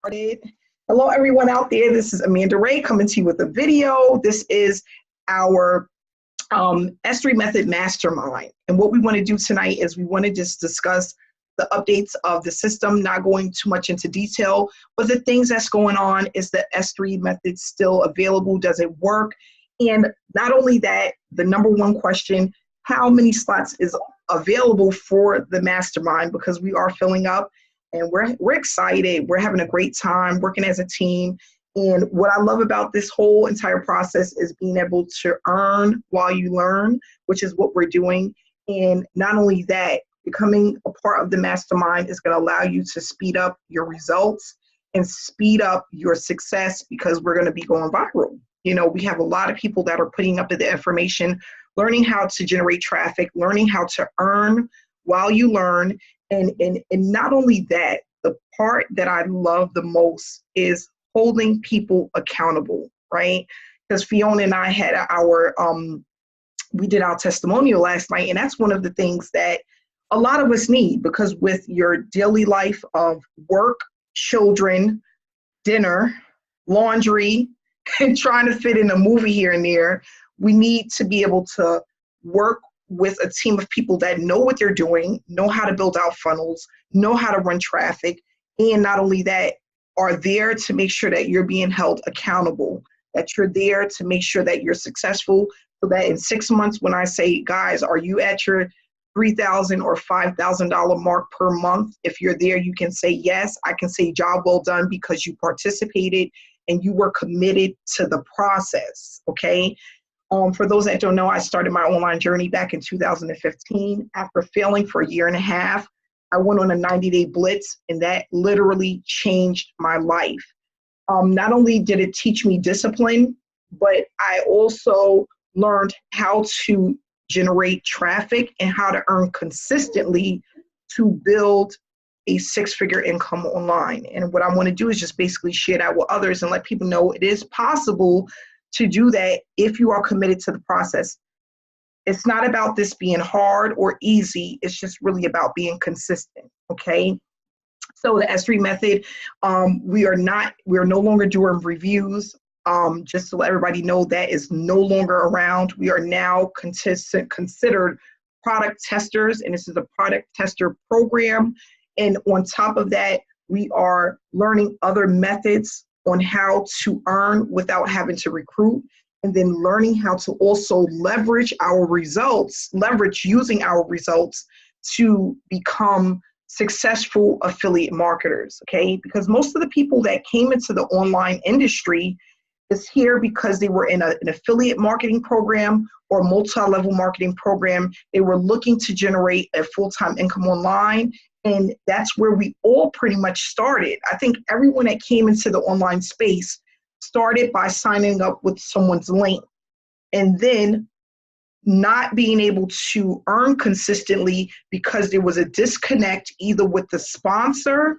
Started. Hello, everyone out there. This is Amanda Ray coming to you with a video. This is our S3 Method Mastermind. And what we want to do tonight is we want to just discuss the updates of the system, not going too much into detail, but the things that's going on. Is the S3 method still available? Does it work? And not only that, the number one question, how many slots is available for the mastermind? Because we are filling up. And we're excited. We're having a great time working as a team. And what I love about this whole entire process is being able to earn while you learn, which is what we're doing. And not only that, becoming a part of the mastermind is going to allow you to speed up your results and speed up your success, because we're going to be going viral. You know, we have a lot of people that are putting up the information, learning how to generate traffic, learning how to earn while you learn. And not only that, the part that I love the most is holding people accountable, right? Because Fiona and I had we did our testimonial last night, and that's one of the things that a lot of us need, because with your daily life of work, children, dinner, laundry, and trying to fit in a movie here and there, we need to be able to work with a team of people that know what they're doing, know how to build out funnels, know how to run traffic, and not only that, are there to make sure that you're being held accountable, that you're there to make sure that you're successful, so that in 6 months, when I say, guys, are you at your $3,000 or $5,000 mark per month? If you're there, you can say yes. I can say job well done, because you participated and you were committed to the process, okay? For those that don't know, I started my online journey back in 2015. After failing for a year and a half, I went on a 90-day blitz, and that literally changed my life. Not only did it teach me discipline, but I also learned how to generate traffic and how to earn consistently to build a six-figure income online. And what I want to do is just basically share that with others and let people know it is possible to do that if you are committed to the process. It's not about this being hard or easy. It's just really about being consistent, okay? So the S3 method, we are no longer doing reviews. Just to let everybody know, that is no longer around. We are now considered product testers, and this is a product tester program. And on top of that, we are learning other methods on how to earn without having to recruit, and then learning how to also leverage using our results to become successful affiliate marketers, okay? Because most of the people that came into the online industry is here because they were in an affiliate marketing program or multi-level marketing program. They were looking to generate a full-time income online. And that's where we all pretty much started. I think everyone that came into the online space started by signing up with someone's link, and then not being able to earn consistently because there was a disconnect either with the sponsor,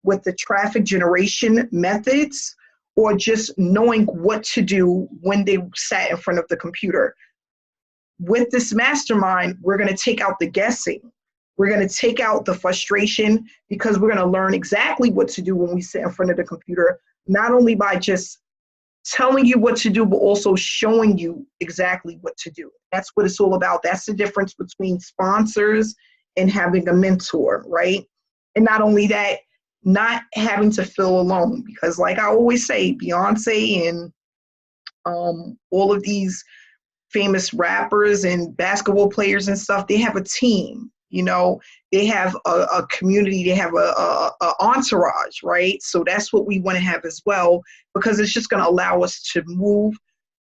with the traffic generation methods, or just knowing what to do when they sat in front of the computer. With this mastermind, we're going to take out the guessing. We're going to take out the frustration, because we're going to learn exactly what to do when we sit in front of the computer, not only by just telling you what to do, but also showing you exactly what to do. That's what it's all about. That's the difference between sponsors and having a mentor, right? And not only that, not having to feel alone, because like I always say, Beyonce and all of these famous rappers and basketball players and stuff, they have a team. You know, they have a community, they have a entourage, right? So that's what we want to have as well, because it's just going to allow us to move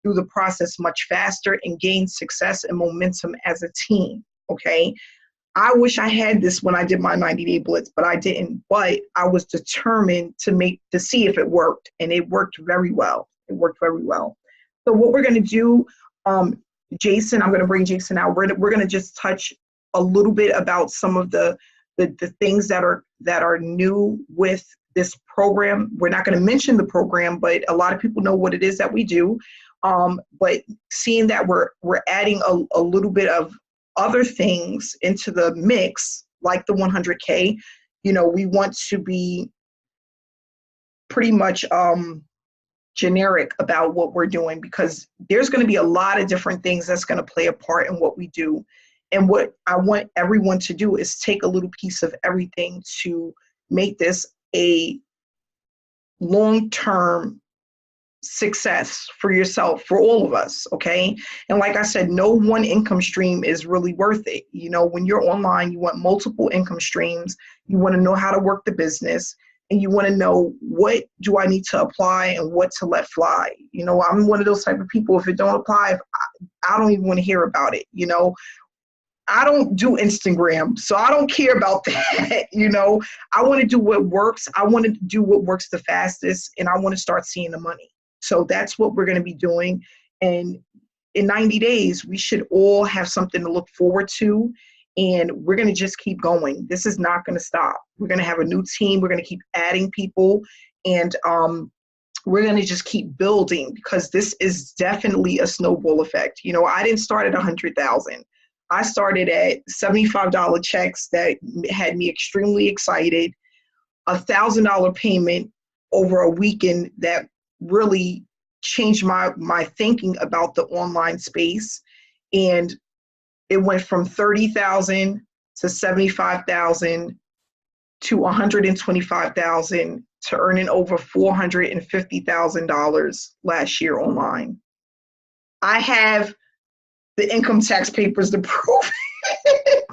through the process much faster and gain success and momentum as a team, okay? I wish I had this when I did my 90-day blitz, but I didn't. But I was determined to see if it worked, and it worked very well. It worked very well. So what we're going to do, Jason, I'm going to bring Jason out. We're going to just touch a little bit about some of the things that are new with this program. We're not going to mention the program, but a lot of people know what it is that we do. But seeing that we're adding a little bit of other things into the mix, like the 100K, you know, we want to be pretty much generic about what we're doing, because there's going to be a lot of different things that's going to play a part in what we do. And what I want everyone to do is take a little piece of everything to make this a long-term success for yourself, for all of us. Okay. And like I said, no one income stream is really worth it. You know, when you're online, you want multiple income streams. You want to know how to work the business, and you want to know, what do I need to apply and what to let fly. You know, I'm one of those type of people, if it don't apply, if I don't even want to hear about it. You know, I don't do Instagram, so I don't care about that. You know, I want to do what works. I want to do what works the fastest, and I want to start seeing the money. So that's what we're going to be doing. And in 90 days, we should all have something to look forward to. And we're going to just keep going. This is not going to stop. We're going to have a new team. We're going to keep adding people. And we're going to just keep building, because this is definitely a snowball effect. You know, I didn't start at 100,000. I started at $75 checks that had me extremely excited, $1,000 payment over a weekend that really changed my thinking about the online space. And it went from 30,000 to 75,000 to 125,000 to earning over $450,000 last year online. I have the income tax papers to prove it.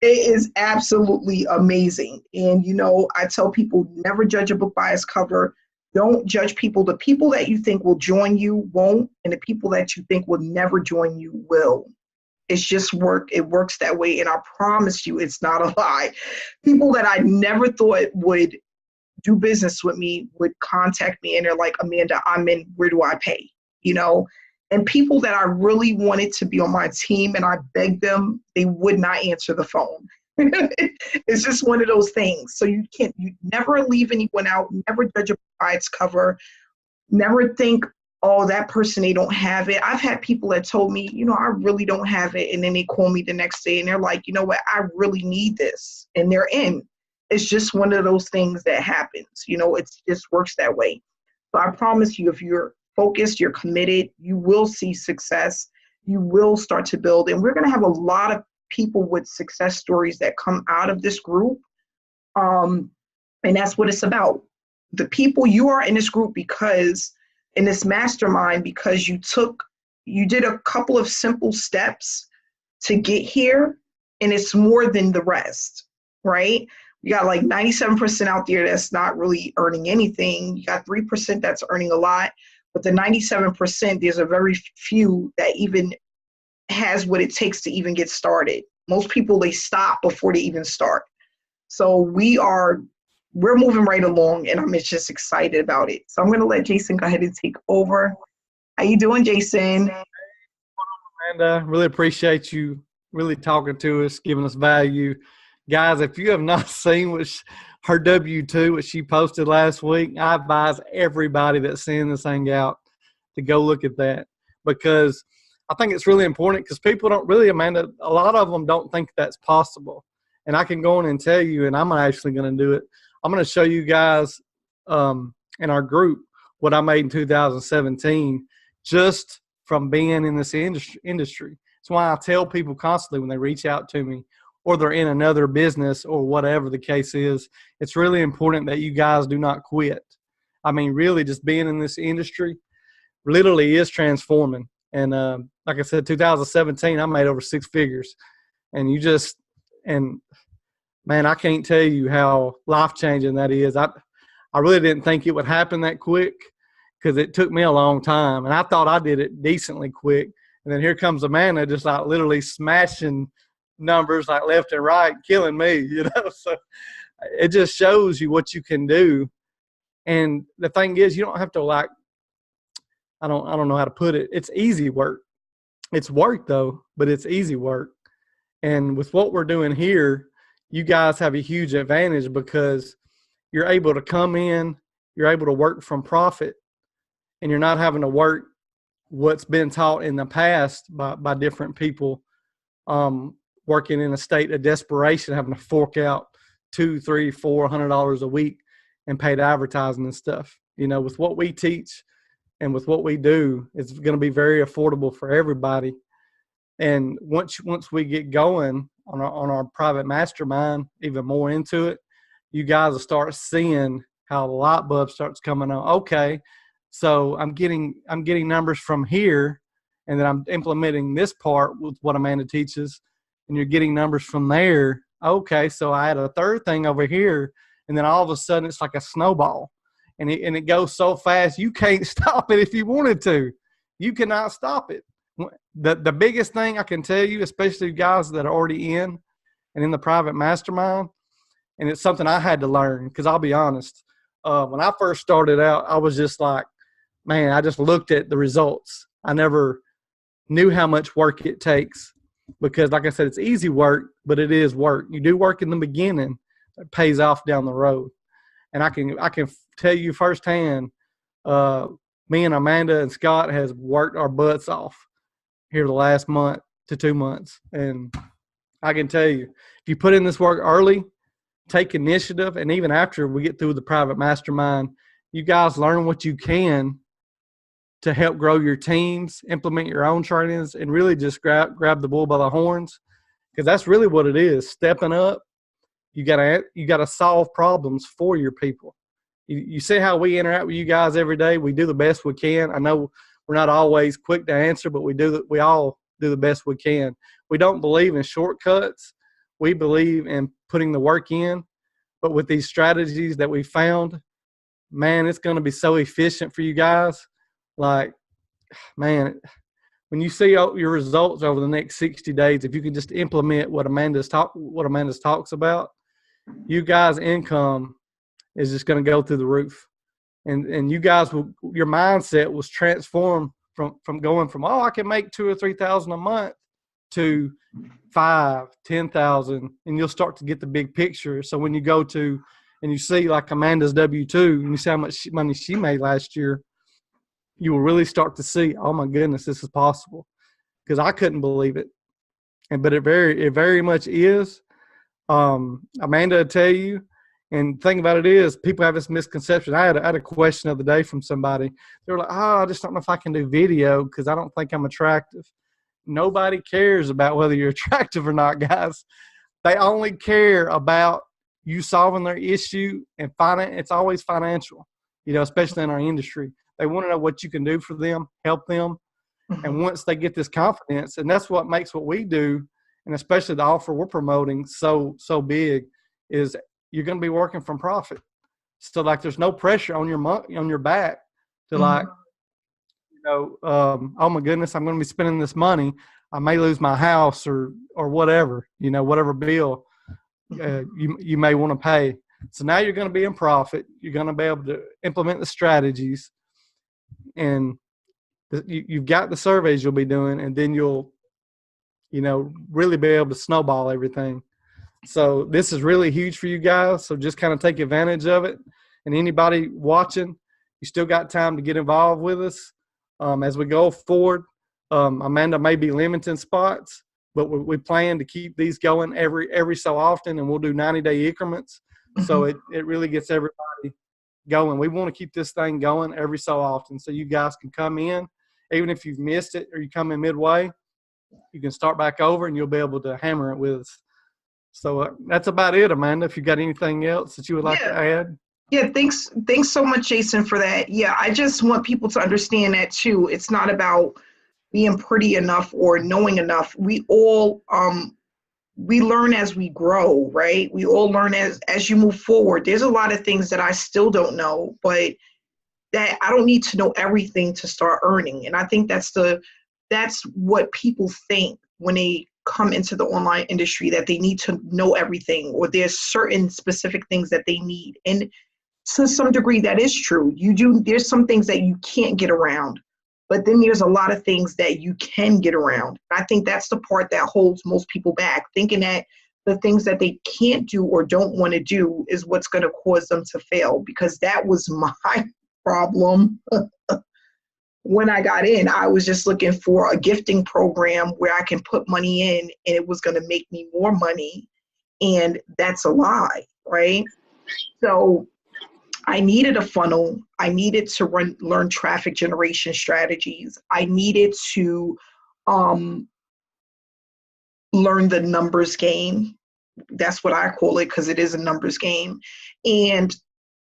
It is absolutely amazing. And, you know, I tell people, never judge a book by its cover. Don't judge people. The people that you think will join you won't, and the people that you think will never join you will. It's just work. It works that way. And I promise you, it's not a lie. People that I never thought would do business with me would contact me, and they're like, Amanda, I'm in, where do I pay? You know, and people that I really wanted to be on my team and I begged them, they would not answer the phone. It's just one of those things. So you never leave anyone out, never judge a book by its cover, never think, oh, that person, they don't have it. I've had people that told me, you know, I really don't have it. And then they call me the next day and they're like, you know what, I really need this. And they're in. It's just one of those things that happens. You know, it just works that way. So I promise you, if you're focused, you're committed, you will see success. You will start to build. And we're going to have a lot of people with success stories that come out of this group. And that's what it's about. The people, you are in this group because, in this mastermind, because you did a couple of simple steps to get here, and it's more than the rest, right? You got like 97% out there that's not really earning anything. You got 3% that's earning a lot, but the 97%, there's a very few that even has what it takes to even get started. Most people, they stop before they even start. So we're moving right along, and I'm just excited about it. So I'm going to let Jason go ahead and take over. How you doing, Jason? And really appreciate you really talking to us, giving us value. Guys, if you have not seen her W-2, what she posted last week, I advise everybody that's seeing this thing out to go look at that, because I think it's really important, because people don't really, Amanda, a lot of them don't think that's possible. And I can go on and tell you, and I'm actually going to do it. I'm going to show you guys in our group what I made in 2017 just from being in this industry. That's why I tell people constantly when they reach out to me, or they're in another business or whatever the case is, it's really important that you guys do not quit. I mean, really, just being in this industry literally is transforming. And like I said, 2017, I made over 6 figures. And man, I can't tell you how life-changing that is. I really didn't think it would happen that quick, because it took me a long time. And I thought I did it decently quick. And then here comes Amanda, just like literally smashing numbers like left and right, killing me, you know. So it just shows you what you can do. And the thing is, you don't have to, like, I don't know how to put it. It's easy work. It's work though, but it's easy work. And with what we're doing here, you guys have a huge advantage, because you're able to come in, you're able to work from profit, and you're not having to work what's been taught in the past by different people, working in a state of desperation, having to fork out $200, $300, $400 a week and paid advertising and stuff. You know, with what we teach and with what we do, it's going to be very affordable for everybody. And once we get going on our private mastermind, even more into it, you guys will start seeing how the light bulb starts coming on. Okay, so I'm getting numbers from here, and then I'm implementing this part with what Amanda teaches, and you're getting numbers from there. Okay, so I had a third thing over here, and then all of a sudden it's like a snowball, and it goes so fast you can't stop it if you wanted to. You cannot stop it. The biggest thing I can tell you, especially guys that are already in the private mastermind, and it's something I had to learn, because I'll be honest, when I first started out, I was just like, man, I just looked at the results. I never knew how much work it takes, because like I said, it's easy work, but it is work. You do work in the beginning, it pays off down the road. And I can tell you firsthand, me and Amanda and Scott has worked our butts off here the last month to 2 months. And I can tell you, if you put in this work early, take initiative, and even after we get through the private mastermind, you guys learn what you can to help grow your teams, implement your own trainings, and really just grab the bull by the horns, because that's really what it is. Stepping up, you gotta solve problems for your people. You see how we interact with you guys every day. We do the best we can. I know we're not always quick to answer, but we all do the best we can. We don't believe in shortcuts. We believe in putting the work in. But with these strategies that we found, man, it's going to be so efficient for you guys. Like, man, when you see your results over the next 60 days, if you can just implement what Amanda's talks about, you guys' income is just going to go through the roof. And you guys your mindset was transformed from going from, I can make $2,000 or $3,000 a month to 5,000, 10,000, and you'll start to get the big picture. So when you go to and you see like Amanda's W-2 and you see how much money she made last year, you will really start to see, oh my goodness, this is possible. Because I couldn't believe it, but it very much is. Amanda will tell you. And the thing about it is, people have this misconception. I had a question the other day from somebody. They were like, I just don't know if I can do video because I don't think I'm attractive. Nobody cares about whether you're attractive or not, guys. They only care about you solving their issue, and it's always financial, especially in our industry. They want to know what you can do for them, help them. Mm-hmm. And once they get this confidence, and that's what makes what we do, and especially the offer we're promoting so big, is you're going to be working from profit. So like, there's no pressure on your back to like, oh my goodness, I'm going to be spending this money. I may lose my house or whatever, whatever bill you may want to pay. So now you're going to be in profit. You're going to be able to implement the strategies, and you've got the surveys you'll be doing, and then you'll, really be able to snowball everything. So this is really huge for you guys. So just kind of take advantage of it. And anybody watching, you still got time to get involved with us as we go forward. Amanda may be limiting spots, but we plan to keep these going every so often, and we'll do 90-day increments. Mm-hmm. So it really gets everybody going. We want to keep this thing going every so often, so you guys can come in, even if you've missed it or you come in midway, you can start back over and you'll be able to hammer it with us. So that's about it, Amanda. If you got anything else that you would like to add. Yeah, thanks so much, Jason, for that. Yeah, I just want people to understand that too. It's not about being pretty enough or knowing enough. We all we learn as we grow, right? We all learn as you move forward. There's a lot of things that I still don't know, but that I don't need to know everything to start earning. And I think that's what people think when they come into the online industry, that they need to know everything, or there's certain specific things that they need. And to some degree that is true. There's some things that you can't get around, but then there's a lot of things that you can get around. I think that's the part that holds most people back, thinking that the things that they can't do or don't want to do is what's going to cause them to fail, because that was my problem. When I got in, I was just looking for a gifting program where I can put money in and it was going to make me more money. And that's a lie, right? So I needed a funnel. I needed to learn traffic generation strategies. I needed to um, learn the numbers game. That's what I call it, because it is a numbers game. And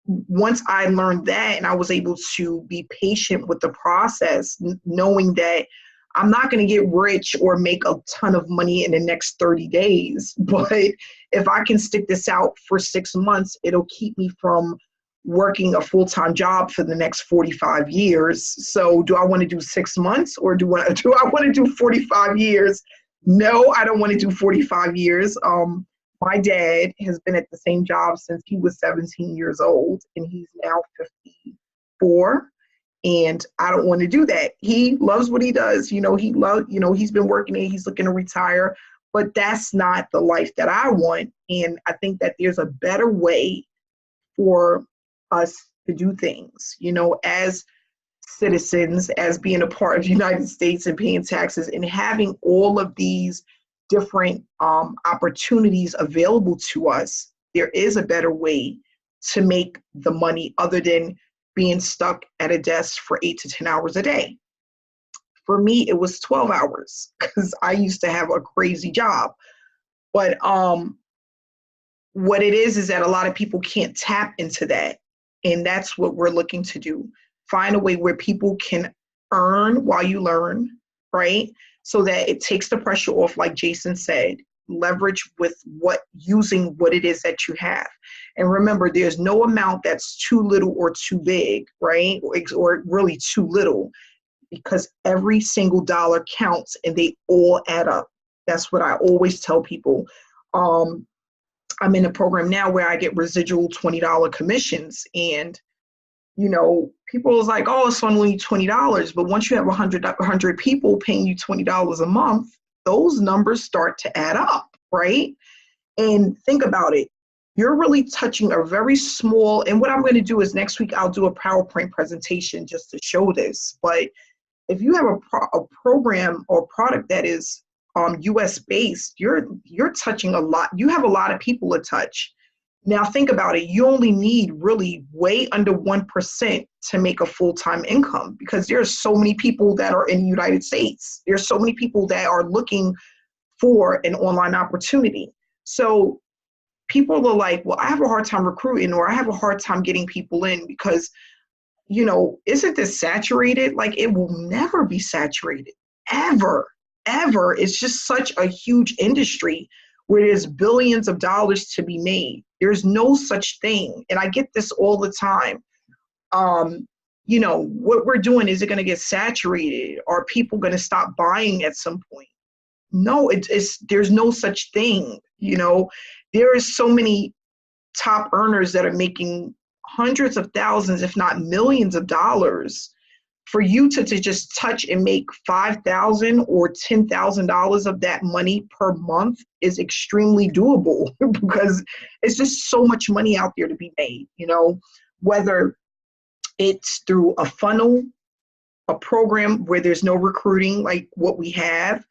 once I learned that, and I was able to be patient with the process, knowing that I'm not going to get rich or make a ton of money in the next 30 days, but if I can stick this out for 6 months, it'll keep me from working a full-time job for the next 45 years. So do I want to do 6 months, or do I want to do 45 years? No, I don't want to do 45 years. My dad has been at the same job since he was 17 years old, and he's now 54. And I don't want to do that. He loves what he does. He's been working and he's looking to retire, but that's not the life that I want. And I think that there's a better way for us to do things, as citizens, as being a part of the United States and paying taxes and having all of these different opportunities available to us. There is a better way to make the money other than being stuck at a desk for 8 to 10 hours a day. For me, it was 12 hours because I used to have a crazy job. But what it is that a lot of people can't tap into that. And that's what we're looking to do. Find a way where people can earn while you learn, right? So that it takes the pressure off, like Jason said, leverage with using what it is that you have. And remember, there's no amount that's too little or too big, right? Or really too little, because every single dollar counts and they all add up. That's what I always tell people. I'm in a program now where I get residual $20 commissions, and people is like, oh, it's only $20. But once you have 100 people paying you $20 a month, those numbers start to add up, right? And think about it. You're really touching a very small, and what I'm going to do is next week I'll do a PowerPoint presentation just to show this. But if you have a program or product that is US based, you're touching a lot. You have a lot of people to touch. Now think about it. You only need really way under 1% to make a full-time income, because there are so many people that are in the United States. There's so many people that are looking for an online opportunity. So people are like, well, I have a hard time recruiting, or I have a hard time getting people in because, isn't this saturated? Like, it will never be saturated, ever. It's just such a huge industry where there's billions of dollars to be made. There's no such thing. And I get this all the time. What we're doing, is it going to get saturated? Are people going to stop buying at some point? No, there's no such thing. There is so many top earners that are making hundreds of thousands, if not millions of dollars. For you to just touch and make $5,000 or $10,000 of that money per month is extremely doable, because it's just so much money out there to be made, whether it's through a funnel, a program where there's no recruiting like what we have,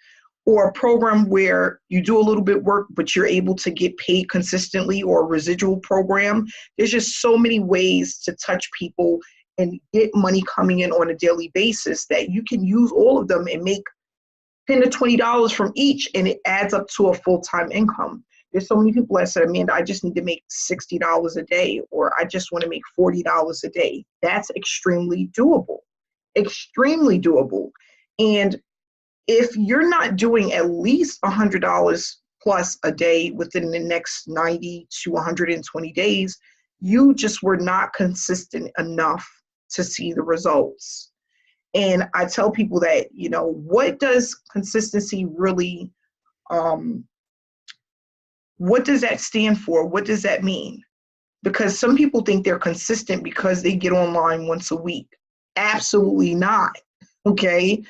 or a program where you do a little bit work, but you're able to get paid consistently, or a residual program. There's just so many ways to touch people and get money coming in on a daily basis that you can use all of them and make $10 to $20 from each, and it adds up to a full-time income. There's so many people that said, Amanda, I just need to make $60 a day, or I just want to make $40 a day. That's extremely doable. Extremely doable. And if you're not doing at least $100 plus a day within the next 90 to 120 days, you just were not consistent enough to see the results. And I tell people that, what does consistency really, what does that stand for? What does that mean? Because some people think they're consistent because they get online once a week. Absolutely not. Okay.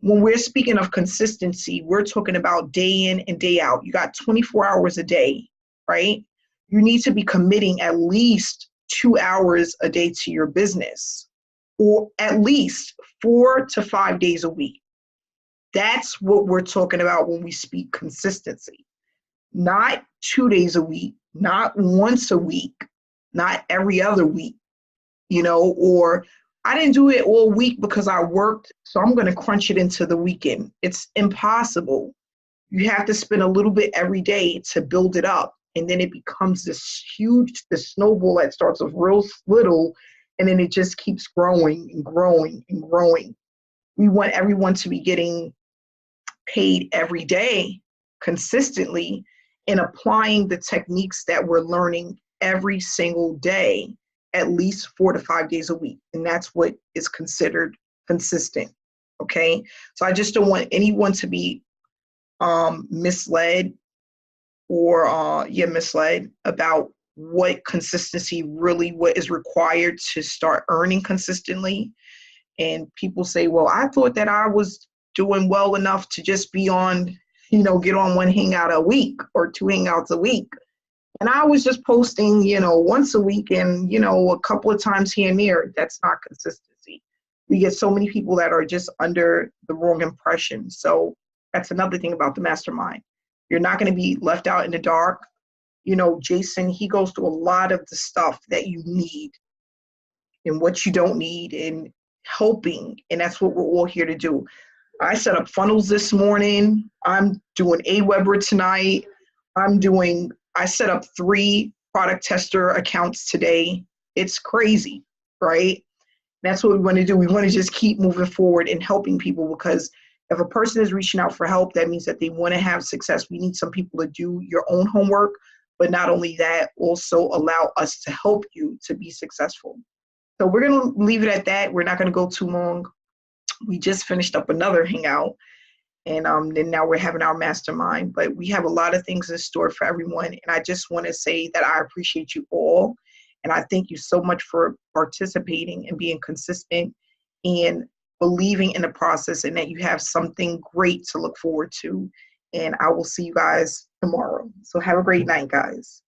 When we're speaking of consistency, we're talking about day in and day out. You got 24 hours a day, right? You need to be committing at least 2 hours a day to your business, or at least 4 to 5 days a week. That's what we're talking about when we speak consistency. Not 2 days a week, not once a week, not every other week. or I didn't do it all week because I worked, so I'm going to crunch it into the weekend. It's impossible. You have to spend a little bit every day to build it up. And then it becomes this snowball that starts with real little, and then it just keeps growing and growing and growing. We want everyone to be getting paid every day consistently and applying the techniques that we're learning every single day, at least 4 to 5 days a week. And that's what is considered consistent. Okay. So I just don't want anyone to be misled misled about what consistency really, what is required to start earning consistently. And people say, well, I thought that I was doing well enough to just be on, get on one hangout a week or 2 hangouts a week. And I was just posting, once a week and, a couple of times here and there. That's not consistency. We get so many people that are just under the wrong impression. So that's another thing about the mastermind. You're not going to be left out in the dark. Jason, he goes through a lot of the stuff that you need and what you don't need and helping. And that's what we're all here to do. I set up funnels this morning. I'm doing Aweber tonight. I set up 3 product tester accounts today. It's crazy, right? That's what we want to do. We want to just keep moving forward and helping people, because if a person is reaching out for help, that means that they want to have success. We need some people to do your own homework, but not only that, also allow us to help you to be successful. So we're going to leave it at that. We're not going to go too long. We just finished up another hangout, and then now we're having our mastermind. But we have a lot of things in store for everyone, and I just want to say that I appreciate you all, and I thank you so much for participating and being consistent and believing in the process, and that you have something great to look forward to. And I will see you guys tomorrow. So have a great night, guys.